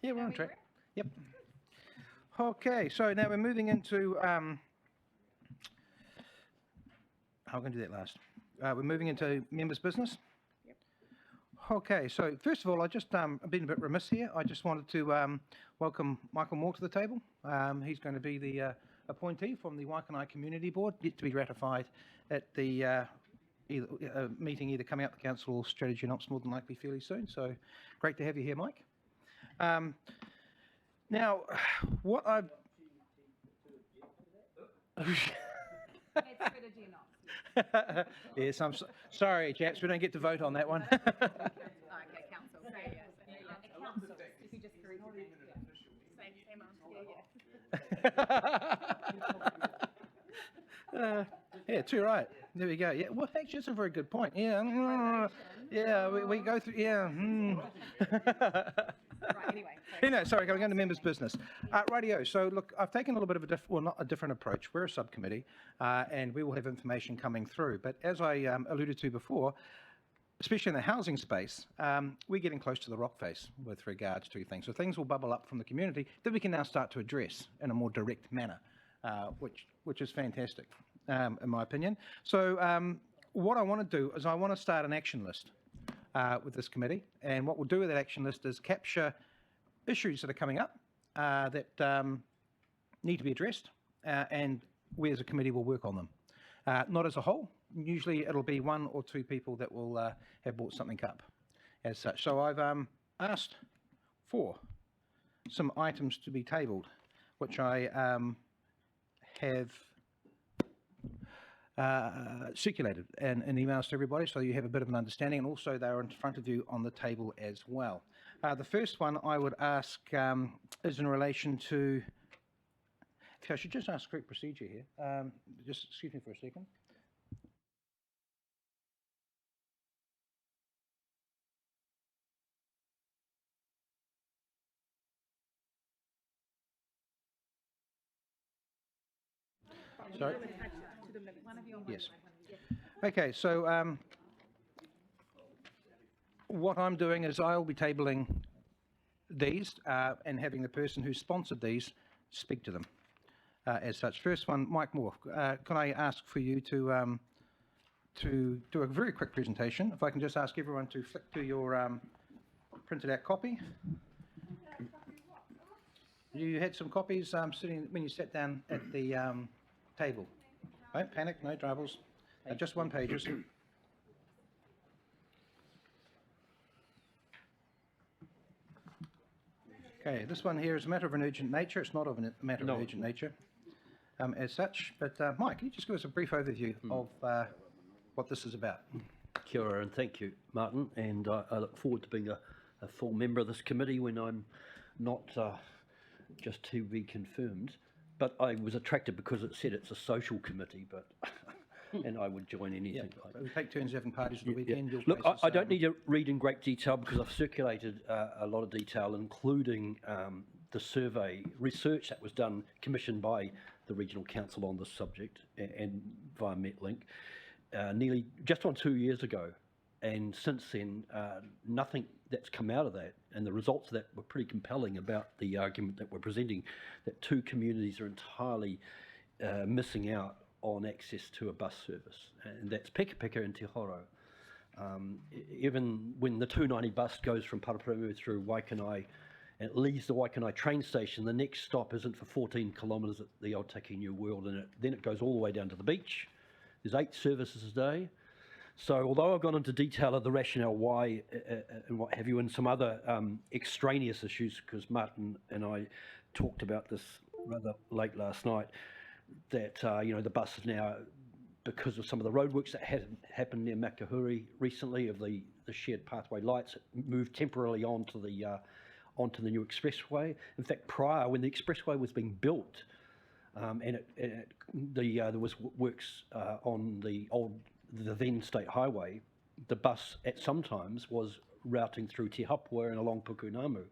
Yeah, we're on track. Yep. Okay, so now we're moving into, how are we going to do that last? We're moving into members' business. Yep. Okay, so first of all, I've been a bit remiss here. I just wanted to welcome Michael Moore to the table. He's going to be the appointee from the Waikanae Community Board, yet to be ratified at the meeting either coming up the council or strategy and ops more than likely fairly soon. So great to have you here, Mike. Now, what I've... Yes, I'm sorry, chaps, we don't get to vote on that one. Okay, council. So, yeah, council. If you just correct your name. Same yeah, too right. There we go. Yeah, well, actually, that's a very good point. Yeah, yeah, we go through. Yeah. Right. Anyway. Sorry, going to members' business. Rightio. So, look, I've taken a little bit of not a different approach. We're a subcommittee, and we will have information coming through. But as I alluded to before, especially in the housing space, we're getting close to the rock face with regards to things. So things will bubble up from the community that we can now start to address in a more direct manner, which is fantastic, in my opinion. So what I want to do is I want to start an action list with this committee. And what we'll do with that action list is capture issues that are coming up that need to be addressed, and we as a committee will work on them. Not as a whole. Usually it'll be one or two people that will have brought something up as such. So I've asked for some items to be tabled, which I have circulated in emails to everybody, so you have a bit of an understanding, and also they're in front of you on the table as well. The first one I would ask is in relation to... I should just ask correct procedure here. Just excuse me for a second. Sorry. Yes. Okay, so what I'm doing is I'll be tabling these and having the person who sponsored these speak to them as such. First one, Mike Moore. Can I ask for you to do a very quick presentation? If I can just ask everyone to flick to your printed out copy. You had some copies sitting when you sat down at the table. Don't panic, no troubles. Just one pages. Okay, this one here is a matter of an urgent nature. It's not of a matter of urgent nature as such. But Mike, can you just give us a brief overview of what this is about? Kia ora, and thank you, Martin. And I look forward to being a full member of this committee when I'm not just to be confirmed. But I was attracted because it said it's a social committee, but and I would join anything. Yeah, like we take turns having parties on the weekend. Look, I don't need to read in great detail because I've circulated a lot of detail, including the survey research that was done, commissioned by the Regional Council on this subject and via Metlink, nearly just on 2 years ago. And since then, nothing that's come out of that, and the results of that were pretty compelling about the argument that we're presenting, that two communities are entirely missing out on access to a bus service, and that's Peka Peka and Te Horo. Even when the 290 bus goes from Paraparaumu through Waikanae and it leaves the Waikanae train station, the next stop isn't for 14 kilometres at the Aotaki New World, and then it goes all the way down to the beach. There's 8 services a day. So although I've gone into detail of the rationale why and what have you, and some other extraneous issues, because Martin and I talked about this rather late last night, that the bus is now, because of some of the roadworks that had happened near Makahuri recently of the shared pathway lights, it moved temporarily onto the new expressway. In fact, prior, when the expressway was being built, and there was works on the then state highway, the bus at sometimes was routing through Te Hapua and along Pukunamu.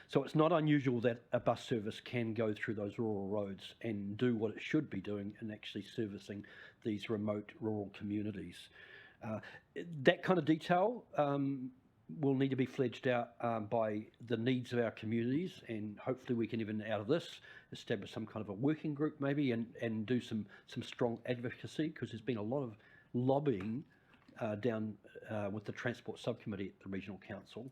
So it's not unusual that a bus service can go through those rural roads and do what it should be doing in actually servicing these remote rural communities. That kind of detail will need to be fledged out by the needs of our communities, and hopefully we can even out of this establish some kind of a working group maybe and do some strong advocacy, because there's been a lot of lobbying down with the Transport Subcommittee at the Regional Council.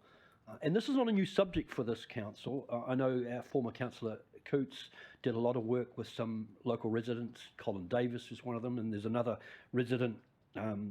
And this is not a new subject for this council. I know our former councillor Coots did a lot of work with some local residents. Colin Davis is one of them, and there's another resident,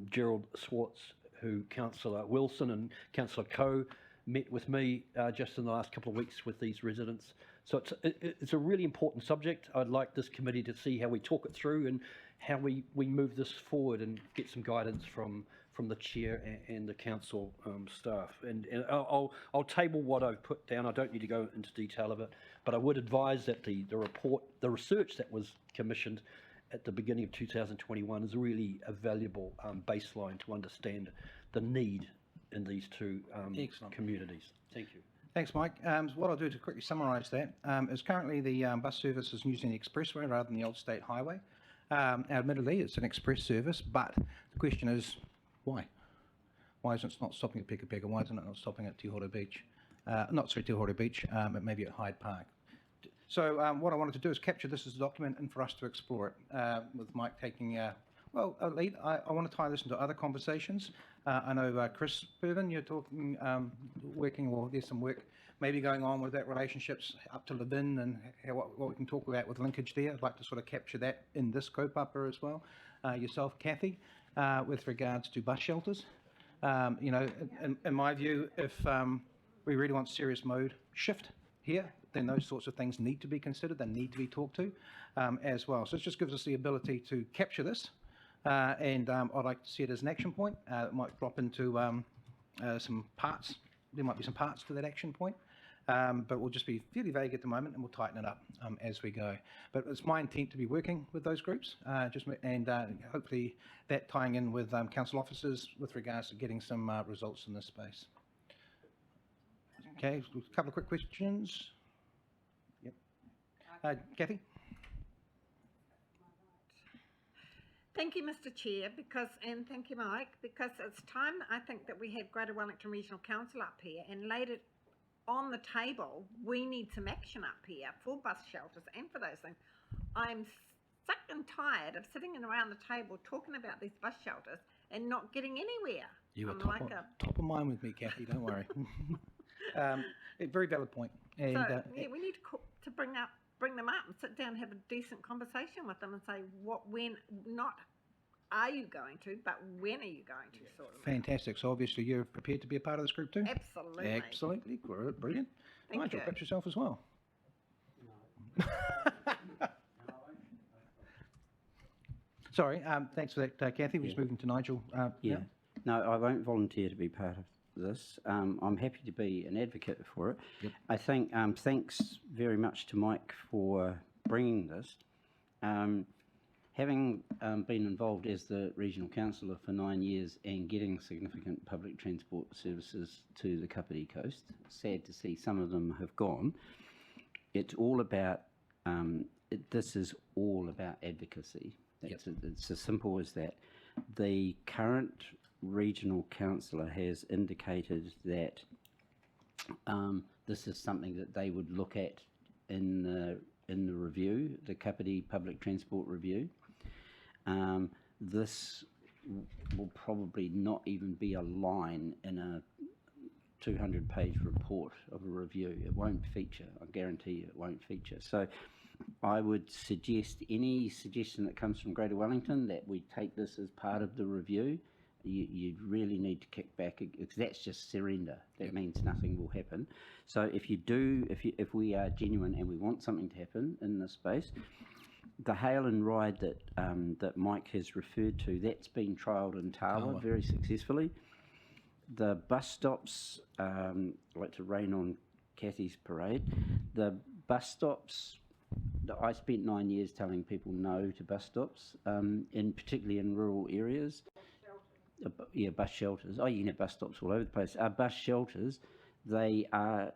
Gerald Swartz, who Councillor Wilson and Councillor Coe met with me just in the last couple of weeks with these residents. So it's a really important subject. I'd like this committee to see how we talk it through and how we move this forward and get some guidance from the chair and the council staff. And I'll table what I've put down. I don't need to go into detail of it, but I would advise that the report, the research that was commissioned at the beginning of 2021 is really a valuable baseline to understand the need in these two communities. Thank you. Thanks, Mike. What I'll do to quickly summarise that is currently the bus service is using the expressway rather than the old state highway. Admittedly, it's an express service, but the question is, why? Why isn't it not stopping at Peka Peka? Why isn't it not stopping at Te Horo Beach? Te Horo Beach, but maybe at Hyde Park. So what I wanted to do is capture this as a document and for us to explore it with Mike taking a lead. I want to tie this into other conversations. I know Chris Purvin, you're talking, working, or there's some work maybe going on with that relationships up to Levin and what we can talk about with linkage there. I'd like to sort of capture that in this kaupapa as well. Yourself, Kathy, with regards to bus shelters. You know, in my view, if we really want serious mode shift here, then those sorts of things need to be considered, they need to be talked to as well. So it just gives us the ability to capture this, and I'd like to see it as an action point. It might drop into some parts. There might be some parts to that action point, but we'll just be fairly vague at the moment, and we'll tighten it up as we go. But it's my intent to be working with those groups, and hopefully that tying in with council officers with regards to getting some results in this space. Okay, a couple of quick questions. Kathy? Thank you, Mr. Chair, and thank you, Mike, because it's time, I think, that we have Greater Wellington Regional Council up here and laid it on the table. We need some action up here for bus shelters and for those things. I'm sick and tired of sitting around the table talking about these bus shelters and not getting anywhere. You are top of mind with me, Kathy, don't worry. A very valid point. And, so, yeah, we need to bring them up and sit down and have a decent conversation with them and say not are you going to, but when are you going to, sort of. Fantastic. So obviously you're prepared to be a part of this group too? Absolutely. Absolutely. Brilliant. Thank Nigel, you. perhaps yourself as well. No. Sorry, thanks for that, Kathy. We're just moving to Nigel. Yeah. No, I won't volunteer to be part of this. I'm happy to be an advocate for it. Yep. I think thanks very much to Mike for bringing this. Having been involved as the regional councillor for 9 years and getting significant public transport services to the Kāpiti coast, sad to see some of them have gone. It's all about, this is all about advocacy. It's as simple as that. The current regional councillor has indicated that this is something that they would look at in the review, the Kāpiti Public Transport Review. This will probably not even be a line in a 200-page report of a review. It won't feature. I guarantee you it won't feature. So I would suggest any suggestion that comes from Greater Wellington that we take this as part of the review. You really need to kick back, because that's just surrender. That means nothing will happen. So if we are genuine and we want something to happen in this space, the hail and ride that Mike has referred to, that's been trialled in Tawa very successfully. The bus stops, I like to rain on Kathy's parade. The bus stops, I spent 9 years telling people no to bus stops, particularly in rural areas. Yeah, bus shelters. Oh, you can have bus stops all over the place. Bus shelters, they are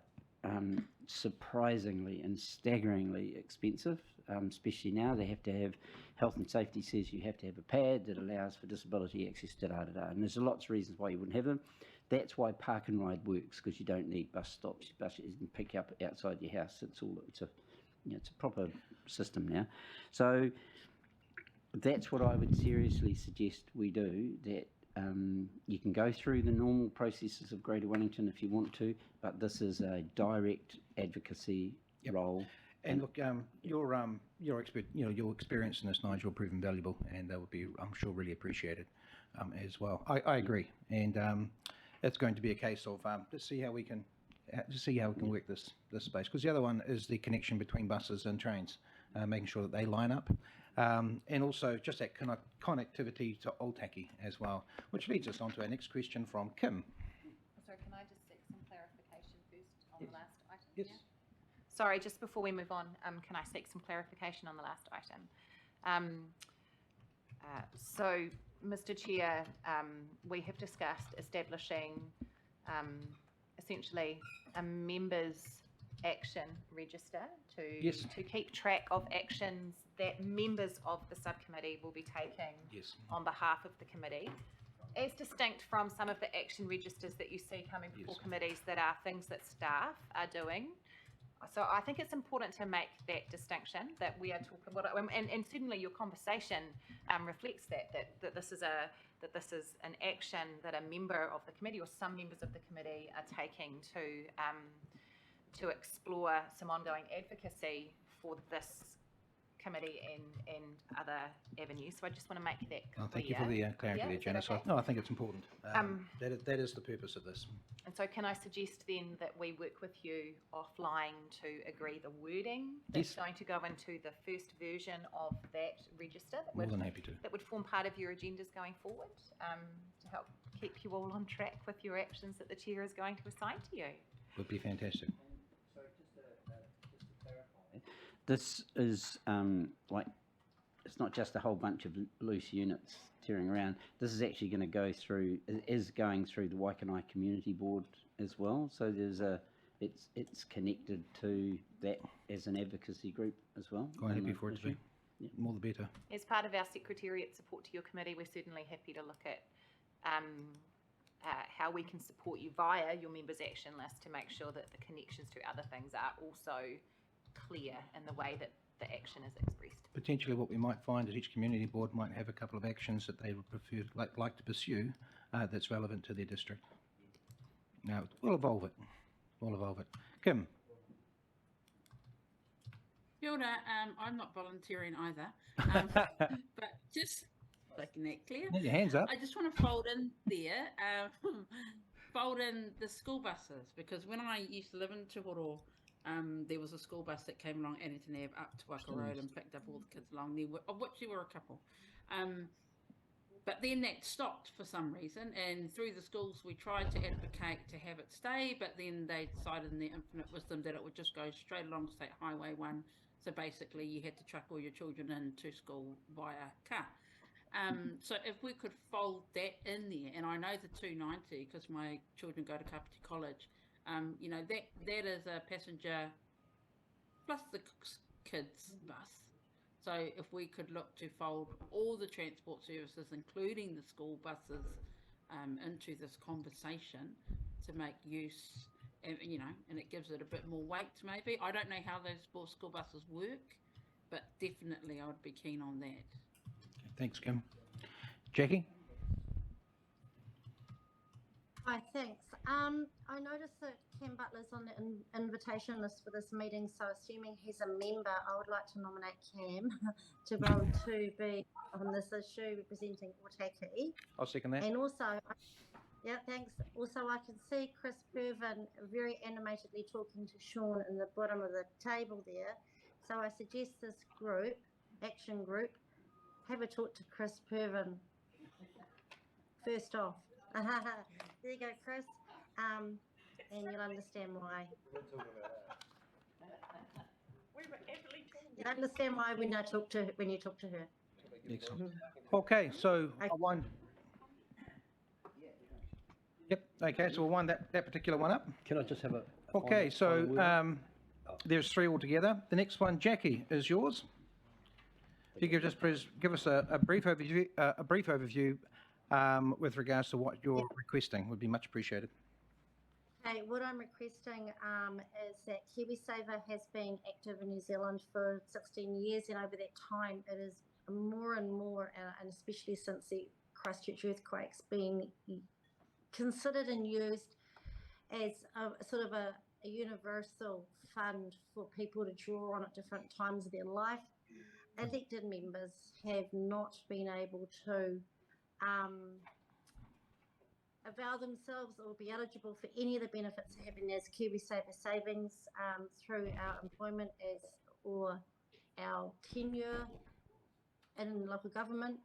surprisingly and staggeringly expensive, especially now. They have to have, health and safety says you have to have a pad that allows for disability access, and there's lots of reasons why you wouldn't have them. That's why park and ride works, because you don't need bus stops. Buses can pick you up outside your house. It's a proper system now. So that's what I would seriously suggest we do. That you can go through the normal processes of Greater Wellington if you want to, but this is a direct advocacy role. And look, your experience in this, Nigel, proven valuable, and that would be, I'm sure, really appreciated as well. I agree, and it's going to be a case of let's see how we can work this space, because the other one is the connection between buses and trains, making sure that they line up, and also just that connectivity to Otaki as well, which leads us on to our next question from Kim. Sorry, can I just seek some clarification first on the last item? Yes. Yeah? Sorry, just before we move on, can I seek some clarification on the last item? So, Mr. Chair, we have discussed establishing essentially a members' action register to keep track of actions that members of the subcommittee will be taking on behalf of the committee, as distinct from some of the action registers that you see coming before committees that are things that staff are doing. So I think it's important to make that distinction, that we are talking about, and certainly your conversation reflects that this is an action that a member of the committee or some members of the committee are taking to explore some ongoing advocacy for this committee and other avenues. So I just want to make that clear. Thank you for the clarity there, Janice. Okay? No, I think it's important. That is the purpose of this. And so can I suggest then that we work with you offline to agree the wording that's going to go into the first version of that register More than happy to. that would form part of your agendas going forward, to help keep you all on track with your actions that the chair is going to assign to you? Would be fantastic. So just to clarify, this is it's not just a whole bunch of loose units tearing around. This is actually going to go through, is going through the Waikanai Community Board as well. So there's it's connected to that as an advocacy group as well. Quite happy for it to be. Yeah. More the better. As part of our secretariat support to your committee, we're certainly happy to look at how we can support you via your members' action list to make sure that the connections to other things are also clear in the way that the action is expressed. Potentially what we might find is each community board might have a couple of actions that they would prefer, like to pursue, that's relevant to their district. Now, we'll evolve it. Kim? Kia ora, I'm not volunteering either, but just making that clear. Get your hands up. I just want to fold in there, fold in the school buses, because when I used to live in Tuhoro, there was a school bus that came along Addington Ave up to Waka Road and picked up all the kids along there, of which there were a couple. But then that stopped for some reason, and through the schools we tried to advocate to have it stay, but then they decided in their infinite wisdom that it would just go straight along State Highway 1. So basically you had to truck all your children into school via car. So if we could fold that in there, and I know the 290 because my children go to Kāpiti College, you know, that is a passenger plus the kids bus. So if we could look to fold all the transport services, including the school buses, into this conversation to make use, and, you know, and it gives it a bit more weight maybe. I don't know how those school buses work, but definitely I would be keen on that. Thanks, Kim. Jackie? Hi, thanks. I noticed that Ken Butler's on the invitation list for this meeting, so assuming he's a member, I would like to nominate Cam to go to be on this issue representing Otaki. I'll second that. And also, yeah, thanks. Also, I can see Chris Purvin very animatedly talking to Sean in the bottom of the table there. So I suggest this group, action group, have a talk to Chris Purvin first off. There you go, Chris. And you'll understand why. You'll understand why when you talk to her. Excellent. Okay, so I won. Yep. Okay, so we'll wind that particular one up. Can I just have a... Okay, so there's three altogether. The next one, Jackie, is yours. If you could just please give us a brief overview with regards to what you're requesting. Would be much appreciated. Okay, what I'm requesting is that KiwiSaver has been active in New Zealand for 16 years, and over that time it is more and more, and especially since the Christchurch earthquakes, being considered and used as a sort of a universal fund for people to draw on at different times of their life. Elected members have not been able to avail themselves or be eligible for any of the benefits of having as KiwiSaver savings through our employment or our tenure in local government.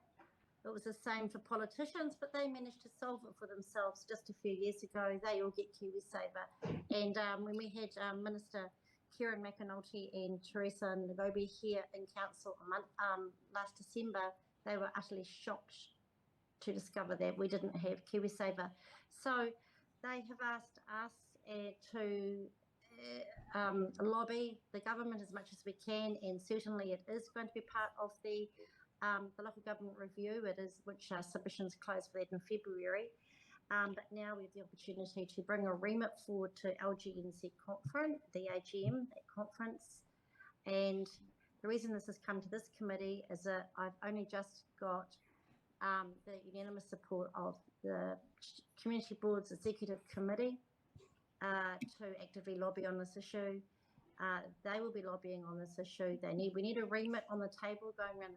It was the same for politicians, but they managed to solve it for themselves just a few years ago. They all get KiwiSaver. And when we had Minister Kieran McAnulty and Teresa Ngobi here in council last December, they were utterly shocked to discover that we didn't have KiwiSaver. So they have asked us to lobby the government as much as we can, and certainly it is going to be part of the local government review. It is, which submissions closed for that in February. But now we have the opportunity to bring a remit forward to LGNZ conference, the AGM, that conference. And the reason this has come to this committee is that I've only just got the unanimous support of the Community Board's Executive Committee to actively lobby on this issue. They will be lobbying on this issue. We need a remit on the table, going around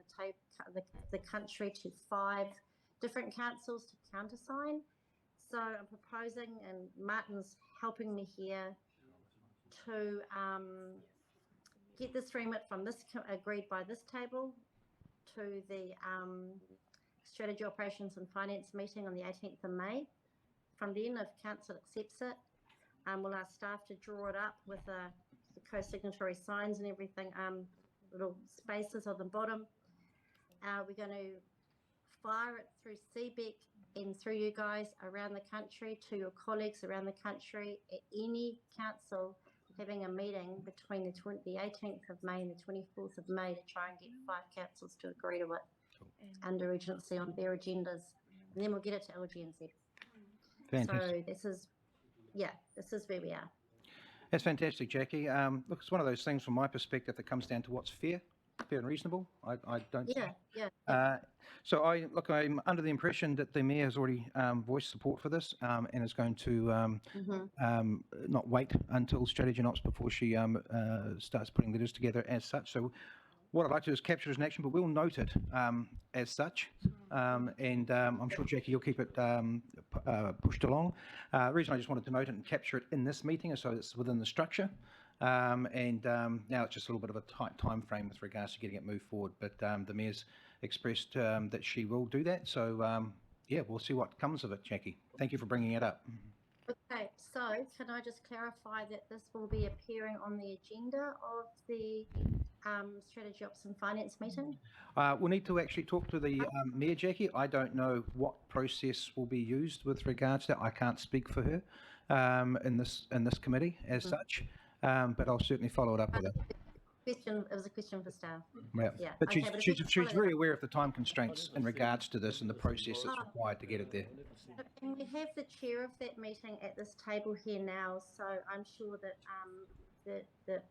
the country to 5 different councils to countersign. So I'm proposing, and Martin's helping me here, to get this remit from this agreed by this table to the Strategy, Operations and Finance meeting on the 18th of May. From then, if council accepts it, we'll ask staff to draw it up with the co-signatory signs and everything, little spaces on the bottom. We're going to fire it through CBEC and through you guys around the country to your colleagues around the country at any council having a meeting between the 18th of May and the 24th of May to try and get 5 councils to agree to it under urgency on their agendas, and then we'll get it to LGNZ. Fantastic. So this is where we are. That's fantastic, Jackie. Look, it's one of those things from my perspective that comes down to what's fair and reasonable. I don't. So I'm under the impression that the Mayor has already voiced support for this and is going to not wait until Strategy and Ops before she starts putting letters together as such. So what I'd like to do is capture it as an action, but we'll note it as such, and I'm sure, Jackie, you'll keep it pushed along. The reason I just wanted to note it and capture it in this meeting is so it's within the structure, and now it's just a little bit of a tight time frame with regards to getting it moved forward, but the Mayor's expressed that she will do that, so yeah, we'll see what comes of it, Jackie. Thank you for bringing it up. Okay, so can I just clarify that this will be appearing on the agenda of the Strategy, Ops and Finance meeting? We'll need to actually talk to the Mayor, Jackie. I don't know what process will be used with regards to that. I can't speak for her in this committee as such, but I'll certainly follow it up with her. It was a question for staff. Yeah. But she's very aware of the time constraints in regards to this and the process that's required to get it there. And we have the chair of that meeting at this table here now, so I'm sure that that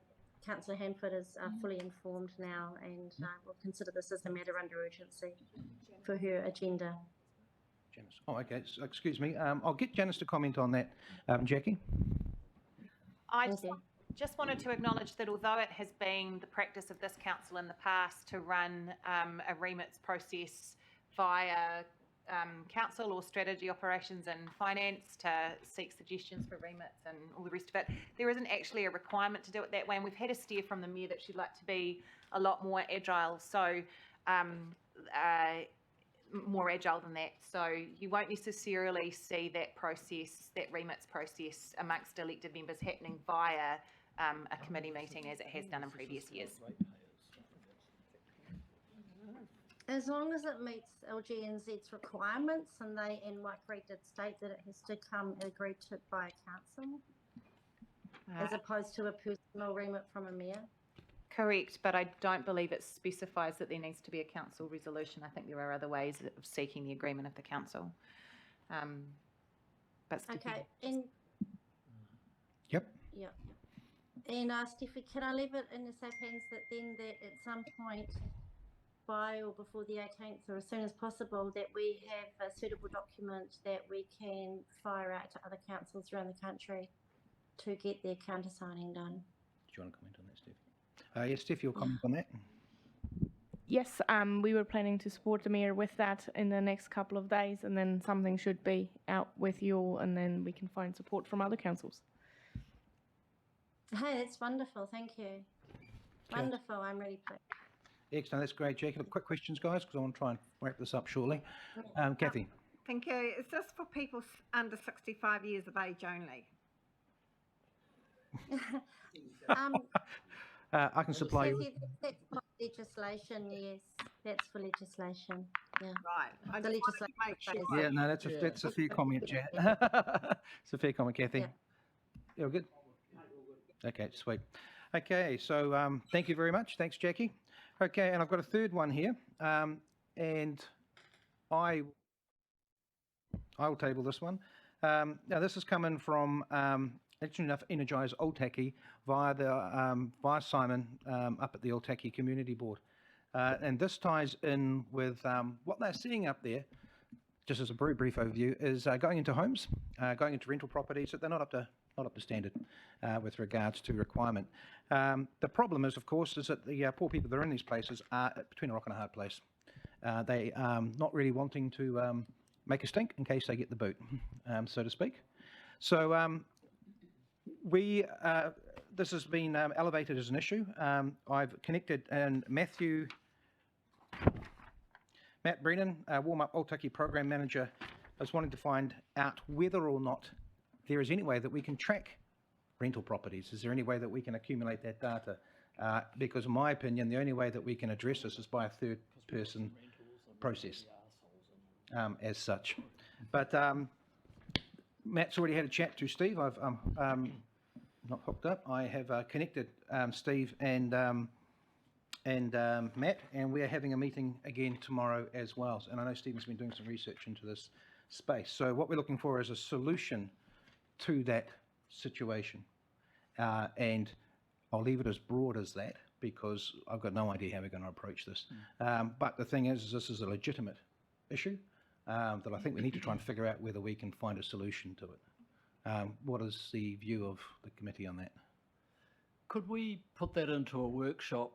Councillor Hanford is fully informed now, and will consider this as a matter under urgency for her agenda. Janice. Oh, okay. So, excuse me. I'll get Janice to comment on that, Jackie. I just wanted to acknowledge that although it has been the practice of this council in the past to run a remits process via council or strategy, operations and finance to seek suggestions for remits and all the rest of it, there isn't actually a requirement to do it that way, and we've had a steer from the Mayor that she'd like to be a lot more agile, so more agile than that. So you won't necessarily see that process, that remits process amongst elected members happening via a committee meeting as it has done in previous years. As long as it meets LGNZ's requirements, and Mike Reid did state that it has to come agreed to by a council, as opposed to a personal remit from a mayor. Correct, but I don't believe it specifies that there needs to be a council resolution. I think there are other ways of seeking the agreement of the council. But Okay, and Yep. yeah. And Steffi, can I leave it in the safe hands that then that at some point by or before the 18th or as soon as possible that we have a suitable document that we can fire out to other councils around the country to get their countersigning done? Do you want to comment on that, Steph? Yes, Steph, your comment on that? Yes, we were planning to support the mayor with that in the next couple of days, and then something should be out with you all, and then we can find support from other councils. Hey, that's wonderful. Thank you. Okay. Wonderful. I'm really pleased. Excellent, that's great, Jackie. Look, quick questions, guys, because I want to try and wrap this up shortly. Kathy? Thank you. Is this for people under 65 years of age only? I can supply you. That's for legislation, yes. That's for legislation. Yeah. Right. I The just wanted to legislation make sure. phase. Yeah, no, that's a fair comment, Jan. It's a fair comment, Kathy. Yeah. You're good? Okay, sweet. Okay, so thank you very much. Thanks, Jackie. Okay, and I've got a third one here, and I will table this one. Now, this is coming from, actually enough, Energise Otaki via Simon up at the Otaki Community Board. And this ties in with what they're seeing up there, just as a very brief overview, is going into homes, going into rental properties that they're not up to standard with regards to requirement. The problem is, of course, is that the poor people that are in these places are between a rock and a hard place. They are not really wanting to make a stink in case they get the boot, so to speak. So this has been elevated as an issue. I've connected, and Matt Brennan, Warm Up Otaki Program Manager, is wanting to find out whether or not there is any way that we can track rental properties. Is there any way that we can accumulate that data? Because in my opinion, the only way that we can address this is by a third person process as such. But Matt's already had a chat to Steve. I've not hooked up. I have connected Steve and Matt, and we're having a meeting again tomorrow as well. And I know Stephen's been doing some research into this space. So what we're looking for is a solution to that situation. And I'll leave it as broad as that because I've got no idea how we're going to approach this. But the thing is this is a legitimate issue that I think we need to try and figure out whether we can find a solution to it. What is the view of the committee on that? Could we put that into a workshop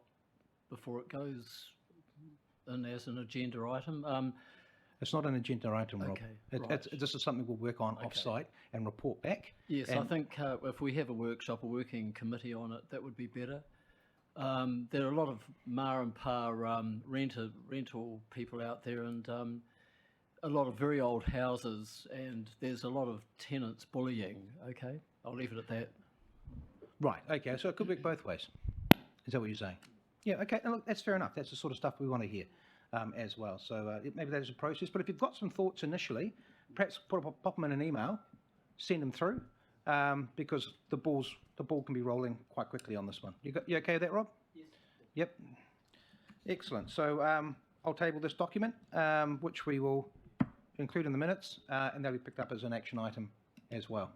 before it goes in as an agenda item? It's not an agenda item, Rob. Okay, This is something we'll work on off-site and report back. Yes, I think if we have a workshop, a working committee on it, that would be better. There are a lot of ma and pa rental people out there, and a lot of very old houses, and there's a lot of tenants bullying. Okay, I'll leave it at that. Right, okay, so it could work both ways. Is that what you're saying? Yeah, okay, and look, that's fair enough. That's the sort of stuff we want to hear as well. So maybe that is a process, but if you've got some thoughts initially, perhaps pop them in an email, send them through, because the ball can be rolling quite quickly on this one. You okay with that, Rob? Yes. Yep. Excellent. So I'll table this document, which we will include in the minutes, and they'll be picked up as an action item as well.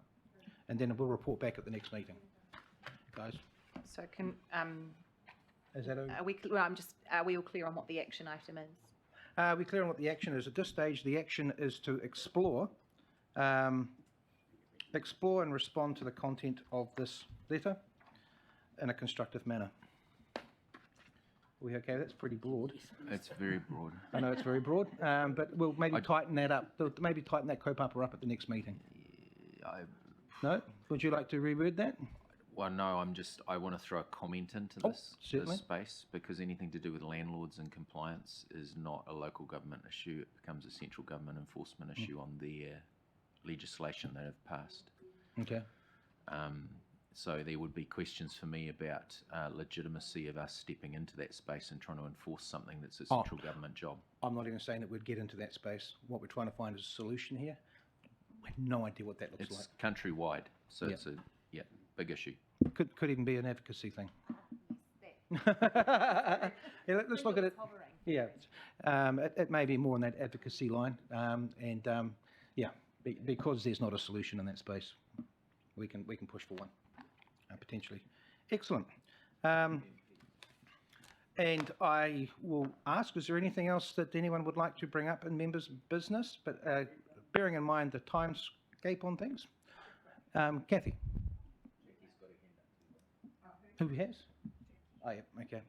And then we'll report back at the next meeting. Guys? So can, Is that are we all clear on what the action item is? We're clear on what the action is. At this stage, the action is to explore and respond to the content of this letter in a constructive manner. Are we okay? That's pretty broad. It's very broad. I know it's very broad, but we'll maybe tighten that up. Maybe tighten that COPAPA up at the next meeting. No? Would you like to reword that? Well, no, I want to throw a comment into this space, because anything to do with landlords and compliance is not a local government issue. It becomes a central government enforcement issue on their legislation that have passed. Okay. So there would be questions for me about legitimacy of us stepping into that space and trying to enforce something that's a central government job. I'm not even saying that we'd get into that space. What we're trying to find is a solution here. We have no idea what that looks like. It's countrywide, so it's a big issue. Could even be an advocacy thing. That Yeah, let's look at it. Yeah, it may be more in that advocacy line, because there's not a solution in that space, we can push for one potentially. Excellent. And I will ask, is there anything else that anyone would like to bring up in members' business? But bearing in mind the timescape on things, Kathy. Who has? Oh, yeah, okay.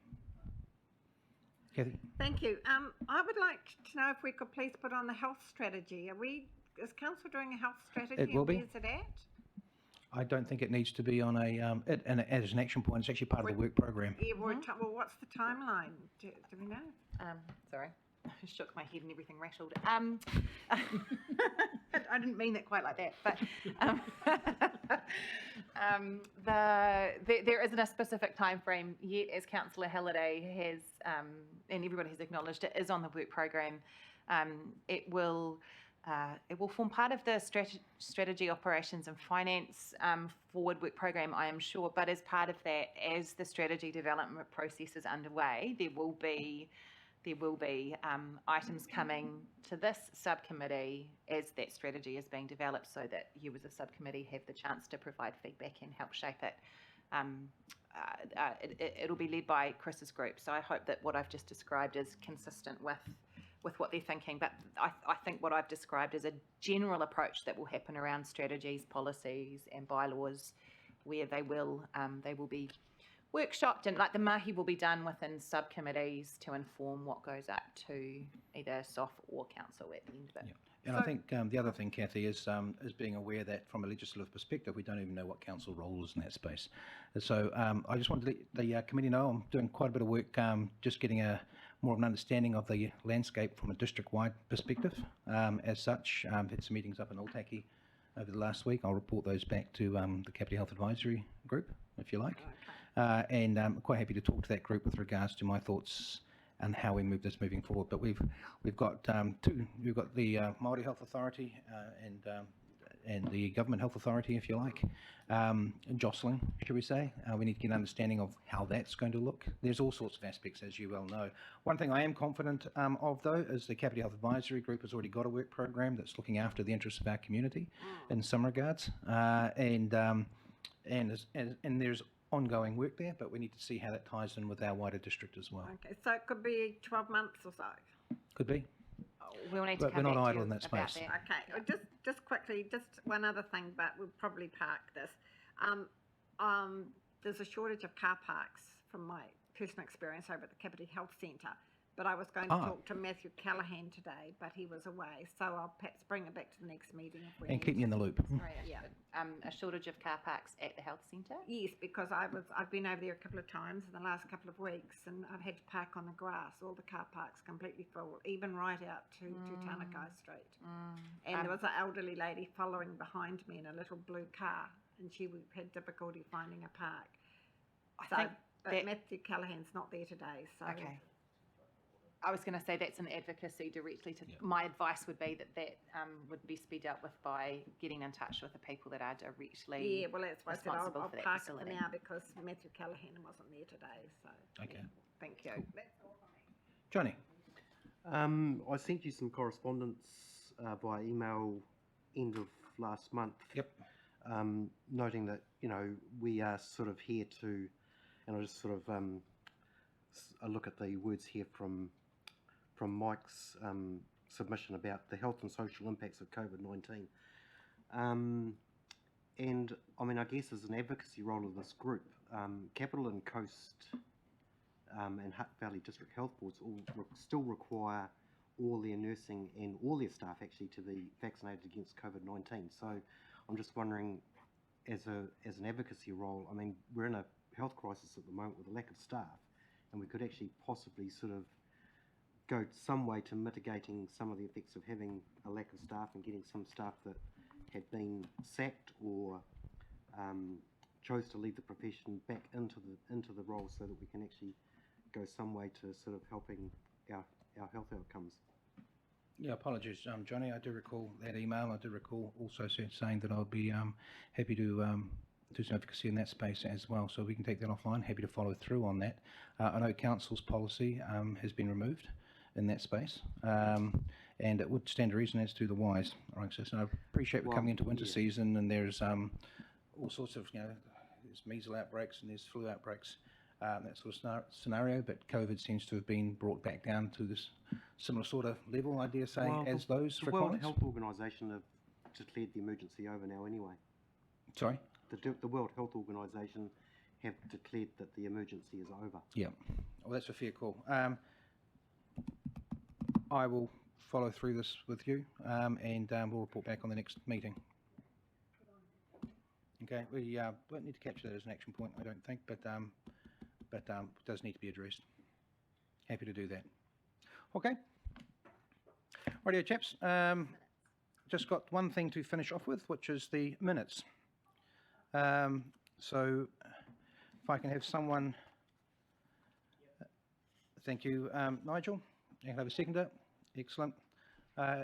Kathy? Thank you. I would like to know if we could please put on the health strategy. Is council doing a health strategy? It will be. Where's it at? I don't think it needs to be on as an action point. It's actually part of the work program. Yeah, well, what's the timeline? Do we know? Sorry, I shook my head and everything rattled. I didn't mean it quite like that, but there isn't a specific time frame yet, as Councillor Halliday has, and everybody has acknowledged it is on the work program. It will form part of the strategy, operations and finance forward work program, I am sure, but as part of that, as the strategy development process is underway, there will be items coming to this subcommittee as that strategy is being developed, so that you as a subcommittee have the chance to provide feedback and help shape it. It'll be led by Chris's group, so I hope that what I've just described is consistent with what they're thinking. But I think what I've described is a general approach that will happen around strategies, policies and bylaws, where they will be workshopped, and like the mahi will be done within subcommittees to inform what goes up to either SOF or council at the end of it. Yeah. And I think the other thing, Kathy, is being aware that from a legislative perspective, we don't even know what council role is in that space. And so I just wanted to let the committee know I'm doing quite a bit of work just getting more of an understanding of the landscape from a district-wide perspective. As such, I've had some meetings up in Otaki over the last week. I'll report those back to the Kāpiti Health Advisory Group, if you like. And I'm quite happy to talk to that group with regards to my thoughts and how we move this moving forward. But we've got two. We've got the Māori Health Authority and the Government Health Authority, if you like, jostling, shall we say. We need to get an understanding of how that's going to look. There's all sorts of aspects, as you well know. One thing I am confident of, though, is the Kāpiti Health Advisory Group has already got a work program that's looking after the interests of our community in some regards. And there's ongoing work there, but we need to see how that ties in with our wider district as well. Okay, so it could be 12 months or so. Could be. We'll need to But come we're not back to idle you in that about space. that. Okay, just quickly, just one other thing, but we'll probably park this. There's a shortage of car parks from my personal experience over at the Kāpiti Health Centre, but I was going to talk to Matthew Callahan today, but he was away, so I'll perhaps bring it back to the next meeting if we And keep me in the loop. Sorry, Yeah. a shortage of car parks at the health centre? Yes, because I've been over there a couple of times in the last couple of weeks, and I've had to park on the grass. All the car parks completely full, even right out to Tanakai Street. And there was an elderly lady following behind me in a little blue car, and she had difficulty finding a park. But Matthew Callahan's not there today, so. Okay. I was going to say that's an advocacy directly to. Yeah. My advice would be that would be sped up with by getting in touch with the people that are directly. Yeah, well, that's why I said I'll park it for now because Matthew Callahan wasn't there today. So. Okay. Yeah, thank you. Cool. That's all for me. Johnny. I sent you some correspondence via email end of last month. Yep. Noting that we are sort of here to, and I just sort of I look at the words here from Mike's submission about the health and social impacts of COVID-19. And I mean, I guess as an advocacy role of this group, Capital and Coast and Hutt Valley District Health Boards still require all their nursing and all their staff actually to be vaccinated against COVID-19. So I'm just wondering, as an advocacy role, I mean, we're in a health crisis at the moment with a lack of staff, and we could actually possibly sort of go some way to mitigating some of the effects of having a lack of staff and getting some staff that had been sacked or chose to leave the profession back into the role, so that we can actually go some way to sort of helping our health outcomes. Yeah, apologies, Johnny. I do recall that email. I do recall also saying that I would be happy to do some advocacy in that space as well. So we can take that offline. Happy to follow through on that. I know Council's policy has been removed in that space, and it would stand to reason as to the whys. Right, so I appreciate we're coming into winter season, and there's all sorts of, there's measles outbreaks and there's flu outbreaks, that sort of scenario, but COVID seems to have been brought back down to this similar sort of level, I dare say, as those the World requirements. Health Organisation have declared the emergency over now anyway. Sorry? The World Health Organisation have declared that the emergency is over. Yeah, well, that's a fair call. I will follow through this with you, and we'll report back on the next meeting. Okay, we won't need to capture that as an action point, I don't think, but it does need to be addressed. Happy to do that. Okay. Rightio, chaps. Just got one thing to finish off with, which is the minutes. So if I can have someone, thank you, Nigel. You can have a seconder. Excellent.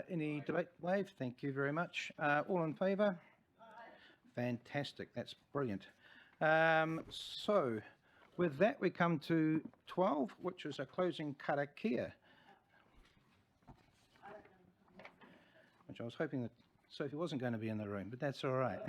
Any debate? Wave. Thank you very much. All in favour? Fantastic. That's brilliant. So with that, we come to 12, which is a closing karakia, which I was hoping that Sophie wasn't going to be in the room, but that's all right.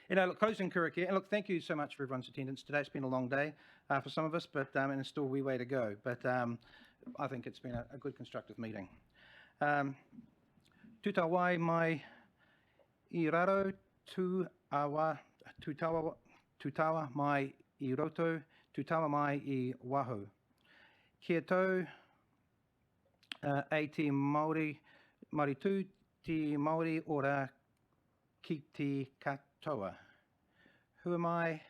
Look, closing karakia, and look, thank you so much for everyone's attendance today. It's been a long day for some of us, but and it's still a wee way to go. But I think it's been a good, constructive meeting. Tūtawai mai I raro, tūtawa mai I roto, tūtawa mai I waho. Kia tau e te Māori, Māori te Māori ora ki te katoa. Who am I?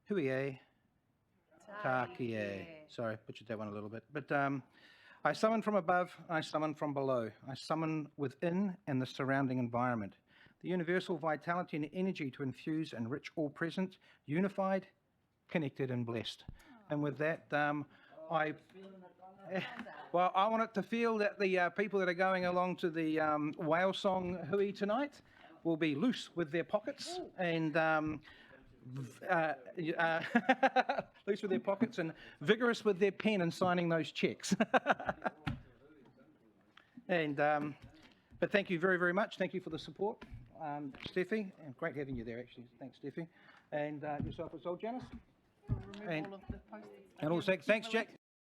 Hui e? Tāki e. Sorry, butchered that one a little bit. But I summon from above, I summon from below. I summon within and the surrounding environment. The universal vitality and energy to infuse and enrich all present, unified, connected and blessed. And with that, I want it to feel that the people that are going along to the whale song Hui tonight will be loose with their pockets and loose with their pockets and vigorous with their pen and signing those checks. And but thank you very, very much. Thank you for the support, Steffi. And great having you there, actually. Thanks, Steffi. And yourself as well, Janice. And also, thanks, Jack.